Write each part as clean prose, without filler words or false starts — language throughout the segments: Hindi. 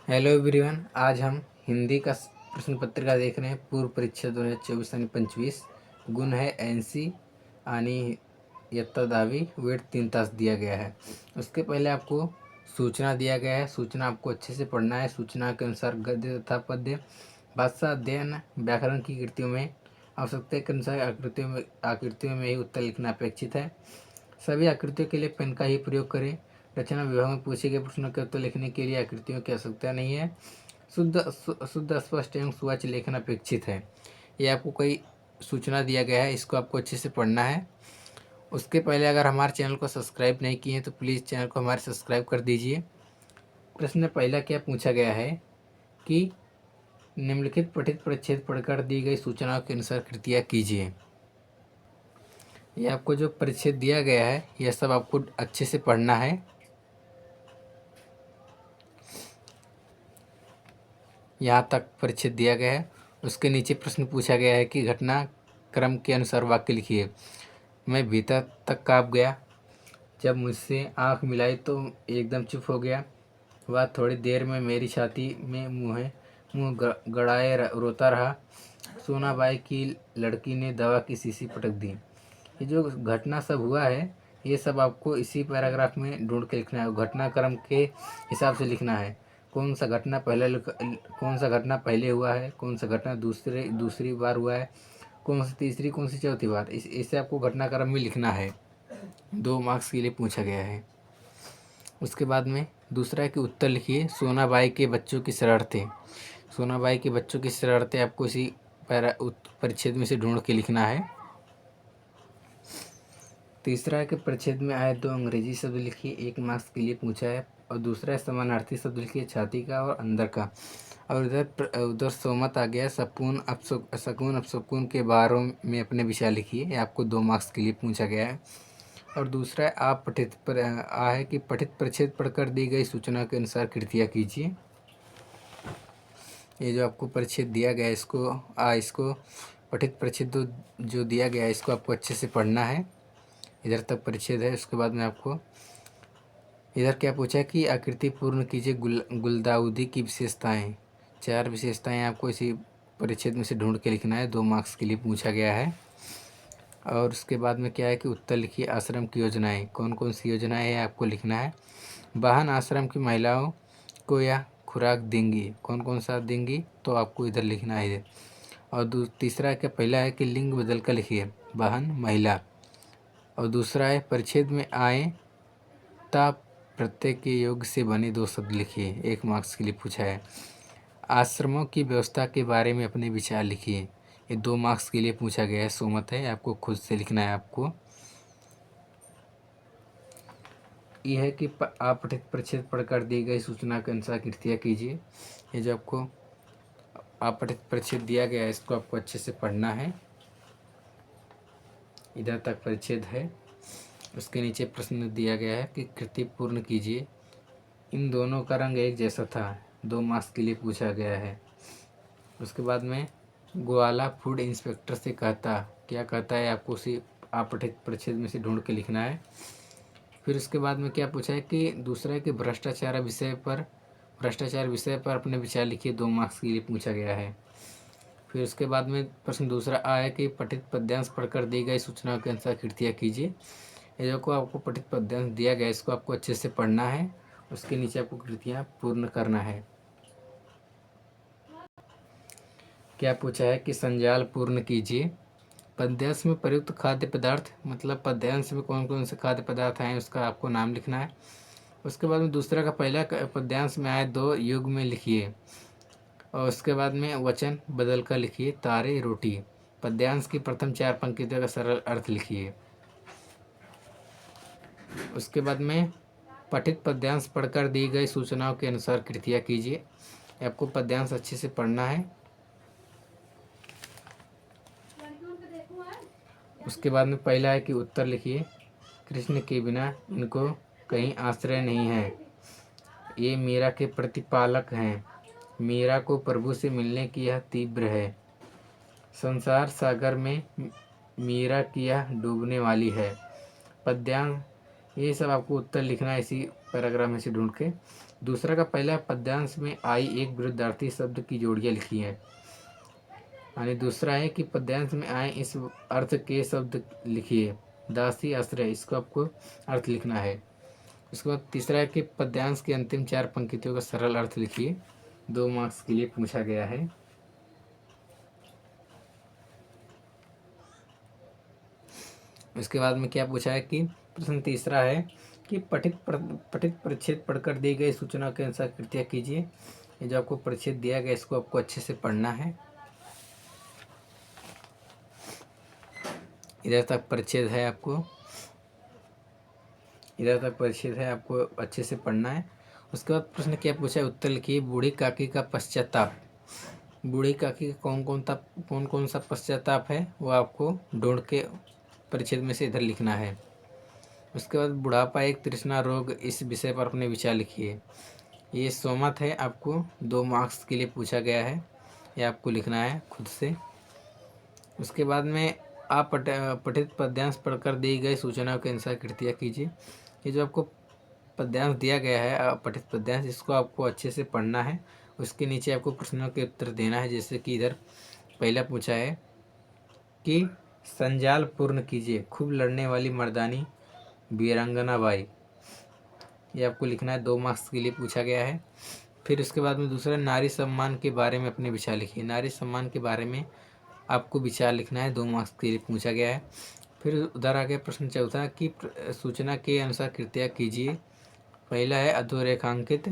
हेलो एवरीवन, आज हम हिंदी का प्रश्न पत्रिका देख रहे हैं। पूर्व परीक्षा 2024 यानी 25 गुण है 80 आणि इयत्ता 10वीं वेट 3 तास दिया गया है। उसके पहले आपको सूचना दिया गया है। सूचना आपको अच्छे से पढ़ना है। सूचना के अनुसार गद्य तथा पद्य भाषा अध्ययन व्याकरण की कृतियों में आवश्यकता के अनुसार आकृतियों में ही उत्तर लिखना अपेक्षित है। सभी आकृतियों के लिए पेन का ही प्रयोग करें। रचना विभाग में पूछे गए प्रश्नों के उत्तर लिखने के लिए आकृतियों की आवश्यकता नहीं है। शुद्ध स्पष्ट एवं सुवाच्य लेखन अपेक्षित है। ये आपको कोई सूचना दिया गया है, इसको आपको अच्छे से पढ़ना है। उसके पहले अगर हमारे चैनल को सब्सक्राइब नहीं किए हैं तो प्लीज़ चैनल को हमारे सब्सक्राइब कर दीजिए। प्रश्न पहला क्या पूछा गया है कि निम्नलिखित पठित परिच्छेद पढ़कर दी गई सूचनाओं के अनुसार कृतियाँ कीजिए। ये आपको जो परिच्छेद दिया गया है यह सब आपको अच्छे से पढ़ना है। यहाँ तक परिच्छेद दिया गया है। उसके नीचे प्रश्न पूछा गया है कि घटना क्रम के अनुसार वाक्य लिखिए। मैं भीतर तक काँप गया। जब मुझसे आँख मिलाई तो एकदम चुप हो गया। वह थोड़ी देर में मेरी छाती में मुँह गड़ाए रोता रहा। सोनाबाई की लड़की ने दवा की शीशी पटक दी। ये जो घटना सब हुआ है ये सब आपको इसी पैराग्राफ में ढूंढ के लिखना है। घटनाक्रम के हिसाब से लिखना है। कौन सा घटना पहले हुआ है, कौन सा घटना दूसरी बार हुआ है, कौन सी तीसरी, कौन सी चौथी बार। इसे आपको घटनाक्रम में लिखना है। 2 मार्क्स के लिए पूछा गया है। उसके बाद में दूसरा है कि उत्तर लिखिए। सोनाबाई के बच्चों की शरारतें। सोनाबाई के बच्चों की शरारतें आपको इसी परिच्छेद में से ढूंढ के लिखना है। तीसरा है कि परिच्छेद में आए 2 अंग्रेजी शब्द लिखिए। 1 मार्क्स के लिए पूछा है। और दूसरा है समानार्थी शब्द लिखिए, छाती का और अंदर का। और उधर सोमत आ गया। सपून शकुन अपशकुन के बारों में अपने विचार लिखिए। ये आपको 2 मार्क्स के लिए पूछा गया है। और दूसरा है है कि पठित परिच्छेद पढ़कर दी गई सूचना के अनुसार कृतियाँ कीजिए। ये जो आपको परिच्छेद दिया गया है इसको पठित परिच्छेद जो दिया गया है इसको आपको अच्छे से पढ़ना है। इधर तक परिच्छेद है। उसके बाद में आपको इधर क्या पूछा है कि आकृति पूर्ण कीजिए। गुलदाउदी की विशेषताएं। 4 विशेषताएं आपको इसी परिच्छेद में से ढूंढ के लिखना है। 2 मार्क्स के लिए पूछा गया है। और उसके बाद में क्या है कि उत्तर लिखिए। आश्रम की योजनाएं। कौन कौन सी योजनाएं हैं आपको लिखना है। वाहन आश्रम की महिलाओं को यह खुराक देंगी। कौन कौन सा देंगी तो आपको इधर लिखना है। और तीसरा क्या पहला है कि लिंग बदल कर लिखिए, वाहन महिला। और दूसरा है परिच्छेद में आए ता प्रत्यय के योग से बने 2 शब्द लिखिए। 1 मार्क्स के लिए पूछा है। आश्रमों की व्यवस्था के बारे में अपने विचार लिखिए। ये 2 मार्क्स के लिए पूछा गया है। सोमत है, आपको खुद से लिखना है। आपको यह है कि आप पठित परिच्छेद पढ़कर दी गई सूचना के अनुसार कृतियाँ कीजिए। ये जो आपको पठित परिच्छेद दिया गया है इसको आपको अच्छे से पढ़ना है। इधर तक परिच्छेद है। उसके नीचे प्रश्न दिया गया है कि कृति पूर्ण कीजिए। इन दोनों का रंग एक जैसा था। 2 मार्क्स के लिए पूछा गया है। उसके बाद में ग्वाला फूड इंस्पेक्टर से कहता, क्या कहता है आपको उसी पठित परिच्छेद में से ढूंढ के लिखना है। फिर उसके बाद में क्या पूछा है कि दूसरा है कि भ्रष्टाचार विषय पर अपने विचार लिखिए। 2 मार्क्स के लिए पूछा गया है। फिर उसके बाद में प्रश्न दूसरा है कि पठित पद्यांश पढ़कर दी गई सूचनाओं के अनुसार कृतियाँ कीजिए। ये जो को आपको पठित पद्यांश दिया गया इसको आपको अच्छे से पढ़ना है। उसके नीचे आपको कृतियाँ पूर्ण करना है। क्या पूछा है कि संजाल पूर्ण कीजिए। पद्यांश में प्रयुक्त खाद्य पदार्थ, मतलब पद्यांश में कौन कौन से खाद्य पदार्थ हैं उसका आपको नाम लिखना है। उसके बाद में दूसरा का पहला पद्यांश में आए 2 युग में लिखिए। और उसके बाद में वचन बदल कर लिखिए, तारे रोटी। पद्यांश की प्रथम 4 पंक्तियों का सरल अर्थ लिखिए। उसके बाद में पठित पद्यांश पढ़कर दी गई सूचनाओं के अनुसार कृतियाँ कीजिए। आपको पद्यांश अच्छे से पढ़ना है। उसके बाद में पहला है कि उत्तर लिखिए। कृष्ण के बिना इनको कहीं आश्रय नहीं है। ये मीरा के प्रतिपालक हैं। मीरा को प्रभु से मिलने की यह तीव्र है। संसार सागर में मीरा की यह डूबने वाली है। पद्यांश ये सब आपको उत्तर लिखना है इसी पैराग्राफ में से ढूंढ के। दूसरा का पहला पद्यांश में आई एक विरुद्धार्थी शब्द की जोड़ियाँ लिखी हैं। यानी दूसरा है कि पद्यांश में आए इस अर्थ के शब्द लिखिए। दासी आश्रय, इसको आपको अर्थ लिखना है। उसके बाद तीसरा है कि पद्यांश के अंतिम 4 पंक्तियों का सरल अर्थ लिखिए। 2 मार्क्स के लिए पूछा गया है। उसके बाद में क्या पूछा है कि प्रश्न तीसरा है कि पठित परिच्छेद पढ़कर दी गई सूचना के अनुसार कृतियाँ कीजिए। ये जो आपको परिच्छेद दिया गया इसको आपको अच्छे से पढ़ना है। इधर तक परिच्छेद है, आपको इधर तक परिच्छेद है, आपको अच्छे से पढ़ना है। उसके बाद प्रश्न क्या पूछा है, उत्तर लिखिए। बूढ़ी काकी का पश्चाताप। बूढ़ी काकी का कौन कौन सा पश्चाताप है वो आपको ढूंढ के परिच्छेद में से इधर लिखना है। उसके बाद बुढ़ापा एक तृष्णा रोग, इस विषय पर अपने विचार लिखिए। ये सोमत है, आपको 2 मार्क्स के लिए पूछा गया है। ये आपको लिखना है खुद से। उसके बाद में आप पठित पद्यांश पढ़कर दी गई सूचनाओं के अनुसार कृतियाँ कीजिए। ये जो आपको पद्यांश दिया गया है पठित पद्यांश, इसको आपको अच्छे से पढ़ना है। उसके नीचे आपको प्रश्नों के उत्तर देना है। जैसे कि इधर पहला पूछा है कि संजाल पूर्ण कीजिए। खूब लड़ने वाली मर्दानी वीरांगना बाई, ये आपको लिखना है। 2 मार्क्स के लिए पूछा गया है। फिर उसके बाद में दूसरा, नारी सम्मान के बारे में अपने विचार लिखिए। नारी सम्मान के बारे में आपको विचार लिखना है। 2 मार्क्स के लिए पूछा गया है। फिर उधर आगे प्रश्न चौथा कि सूचना के अनुसार कृतियाँ कीजिए। पहला है अधोरेखांकित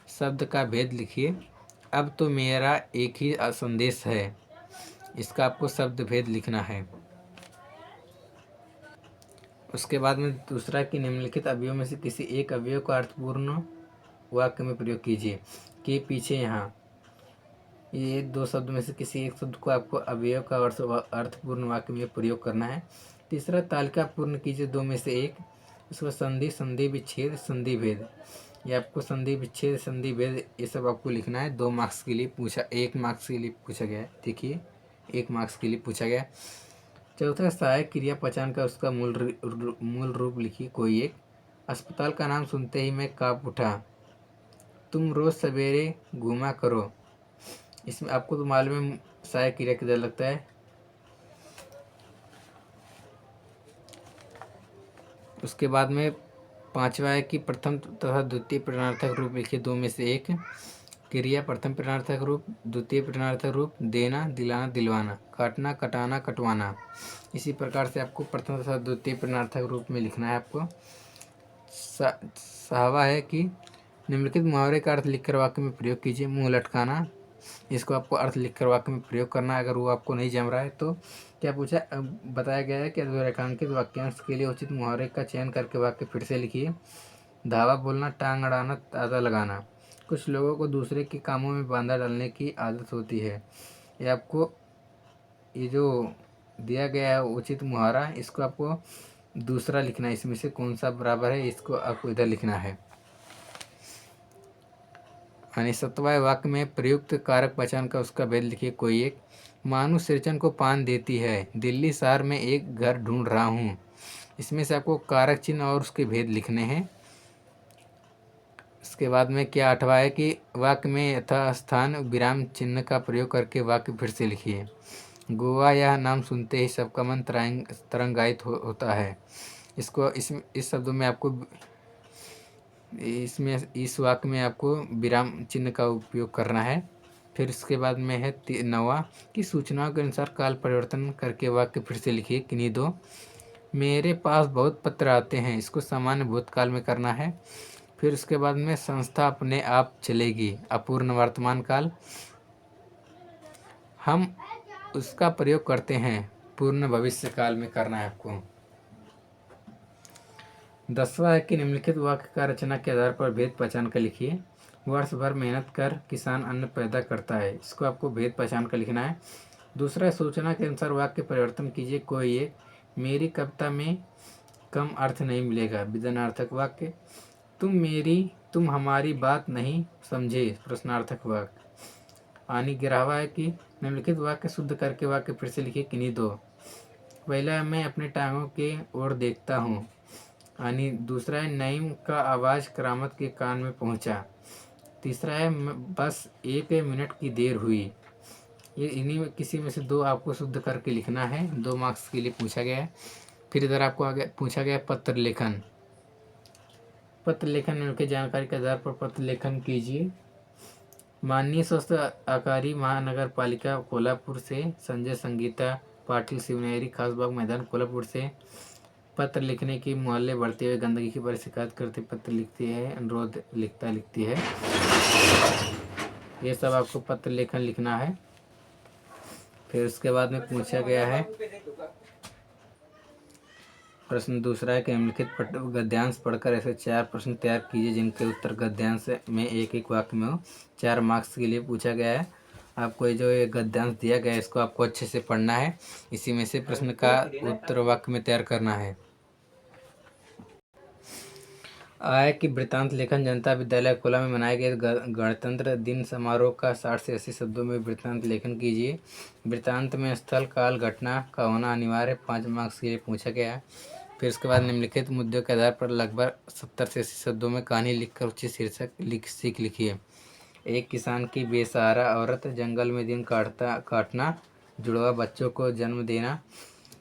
शब्द का भेद लिखिए। अब तो मेरा एक ही संदेश है, इसका आपको शब्द भेद लिखना है। उसके बाद में दूसरा कि निम्नलिखित अवयवों में से किसी एक अवयव का अर्थपूर्ण वाक्य में प्रयोग कीजिए। कि पीछे यहाँ ये 2 शब्द में से किसी एक शब्द को आपको अवयव का अर्थपूर्ण वाक्य में प्रयोग करना है। तीसरा, तालिका पूर्ण कीजिए 2 में से 1। उसके बाद संधि, संधि विच्छेद, संधि भेद, ये आपको संधि विच्छेद, संधि भेद, ये सब आपको लिखना है। 2 मार्क्स के लिए पूछा, 1 मार्क्स के लिए पूछा गया है। देखिए 1 मार्क्स के लिए पूछा गया। चौथा, सहायक क्रिया पहचान का उसका मूल रूप लिखिए कोई एक। अस्पताल का नाम सुनते ही मैं काँप उठा। तुम रोज सवेरे घूमा करो। इसमें आपको तो मालूम है सहायक क्रिया किधर लगता है। उसके बाद में पांचवा है कि प्रथम तथा द्वितीय प्रश्नार्थक रूप लिखिए 2 में से 1। क्रिया प्रथम प्रश्नार्थक रूप, द्वितीय प्रश्नार्थक रूप, देना, दिलाना, दिलवाना, काटना, कटाना, कटवाना। इसी प्रकार से आपको प्रथम तथा द्वितीय प्रश्नार्थक रूप में लिखना है। आपको 6वां है कि निम्नलिखित मुहावरे का अर्थ लिखकर वाक्य में प्रयोग कीजिए। मुंह लटकाना, इसको आपको अर्थ लिखकर वाक्य में प्रयोग करना है। अगर वो आपको नहीं जम रहा है तो क्या पूछा, बताया गया है कि अधोरेखांकित वाक्यांश के लिए उचित मुहावरे का चयन करके वाक्य फिर से लिखिए। धावा बोलना, टांग अड़ाना, ताज़ा लगाना। कुछ लोगों को दूसरे के कामों में बांधा डालने की आदत होती है। ये आपको ये जो दिया गया है उचित मुहावरा, इसको आपको दूसरा लिखना है। इसमें से कौन सा बराबर है इसको आपको इधर लिखना है। यानी 7वां वाक्य में प्रयुक्त कारक पहचान का उसका भेद लिखिए कोई एक। मानु सृजन को पान देती है, दिल्ली शहर में एक घर ढूंढ रहा हूँ। इसमें से आपको कारक चिन्ह और उसके भेद लिखने हैं। इसके बाद में क्या 8वां है कि वाक्य में यथास्थान विराम चिन्ह का प्रयोग करके वाक्य फिर से लिखिए। गोवा यह नाम सुनते ही सबका मन तरंगायित होता है। इसको इस शब्दों में आपको इस वाक्य में आपको विराम चिन्ह का उपयोग करना है। फिर इसके बाद में है 9वां कि सूचनाओं के अनुसार काल परिवर्तन करके वाक्य फिर से लिखिए किन्हीं 2। मेरे पास बहुत पत्र आते हैं, इसको सामान्य भूतकाल में करना है। फिर उसके बाद में संस्था अपने आप चलेगी, अपूर्ण वर्तमान काल। हम उसका प्रयोग करते हैं, पूर्ण भविष्य काल में करना है आपको। 10वां है कि निम्नलिखित वाक्य का रचना के आधार पर भेद पहचान कर लिखिए। वर्ष भर मेहनत कर किसान अन्न पैदा करता है, इसको आपको भेद पहचान कर लिखना है। दूसरा, सूचना के अनुसार वाक्य परिवर्तन कीजिए कोई एक। मेरी कविता में कम अर्थ नहीं मिलेगा, विधानार्थक वाक्य। तुम हमारी बात नहीं समझे, प्रश्नार्थक वाक्य। आनी 11वां है कि निम्नलिखित वाक्य शुद्ध करके वाक्य फिर से लिखिए किन्हीं 2। पहला, मैं अपने टांगों के ओर देखता हूँ, यानी दूसरा है नईम का आवाज़ करामत के कान में पहुंचा। तीसरा है बस 1 मिनट की देर हुई। ये इन्हीं में किसी में से दो आपको शुद्ध करके लिखना है, 2 मार्क्स के लिए पूछा गया है। फिर इधर आपको आगे पूछा गया पत्र लेखन। पत्र लेखन में उनके जानकारी के आधार पर पत्र लेखन कीजिए। माननीय स्वास्थ्य अधिकारी महानगर पालिका कोल्हापुर से संजय संगीता पाटिल शिवनेरी खासबाग मैदान कोल्हापुर से पत्र लिखने की मोहल्ले बढ़ते हुए गंदगी की बारे शिकायत करते पत्र लिखती है, अनुरोध लिखती है। ये सब आपको पत्र लेखन लिखना है। फिर उसके बाद में पूछा गया है प्रश्न दूसरा है कि निम्नलिखित गद्यांश पढ़कर ऐसे 4 प्रश्न तैयार कीजिए जिनके उत्तर गद्यांश में एक वाक्य में हो। 4 मार्क्स के लिए पूछा गया है। आपको जो ये गद्यांश दिया गया है इसको आपको अच्छे से पढ़ना है। इसी में से प्रश्न का उत्तर वाक्य में तैयार करना है। आय कि वृत्तांत लेखन जनता विद्यालय कोला में मनाए गए गणतंत्र दिन समारोह का 60 से 80 शब्दों में वृत्तांत लेखन कीजिए। वृत्तांत में स्थल काल घटना का होना अनिवार्य 5 मार्क्स के लिए पूछा गया है। फिर उसके बाद निम्नलिखित मुद्दों के आधार पर लगभग 70 से 80 शब्दों में कहानी लिखकर उचित शीर्षक सीख लिखिए। एक किसान की बेसहारा औरत, जंगल में दिन काटना, जुड़वा बच्चों को जन्म देना।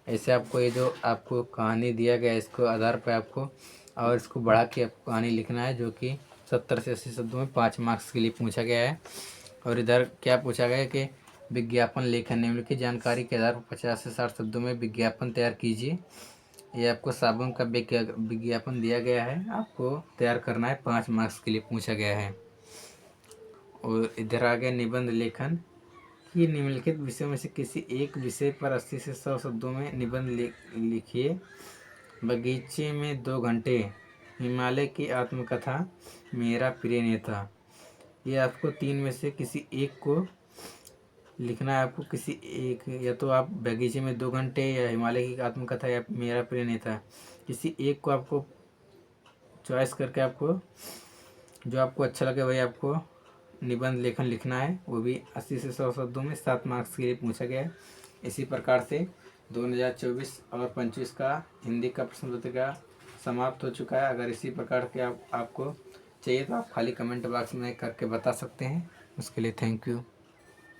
ऐसे आपको ये जो आपको कहानी दिया गया है इसको आधार पर आपको और इसको बढ़ा के आपको कहानी लिखना है, जो कि 70 से 80 शब्दों में 5 मार्क्स के लिए पूछा गया है। और इधर क्या पूछा गया है कि विज्ञापन लेखन निम्नलिखित जानकारी के आधार पर 50 से 60 शब्दों में विज्ञापन तैयार कीजिए। ये आपको साबुन का विज्ञापन दिया गया है, आपको तैयार करना है, 5 मार्क्स के लिए पूछा गया है। और इधर आ गया निबंध लेखन कि निम्नलिखित विषयों में से किसी एक विषय पर 80 से 100 शब्दों में निबंध लिखिए। बगीचे में 2 घंटे, हिमालय की आत्मकथा, मेरा प्रिय नेता। ये आपको 3 में से किसी एक को लिखना है। आपको किसी एक, या तो आप बगीचे में 2 घंटे या हिमालय की आत्मकथा या मेरा प्रिय नेता, किसी एक को आपको चॉइस करके आपको जो आपको अच्छा लगे वही आपको निबंध लेखन लिखना है। वो भी 80 से 100 शब्दों में 7 मार्क्स के लिए पूछा गया है। इसी प्रकार से 2024 और 25 का हिंदी का प्रश्न पत्रिका समाप्त हो चुका है। अगर इसी प्रकार के आपको चाहिए तो आप खाली कमेंट बॉक्स में करके बता सकते हैं। उसके लिए थैंक यू।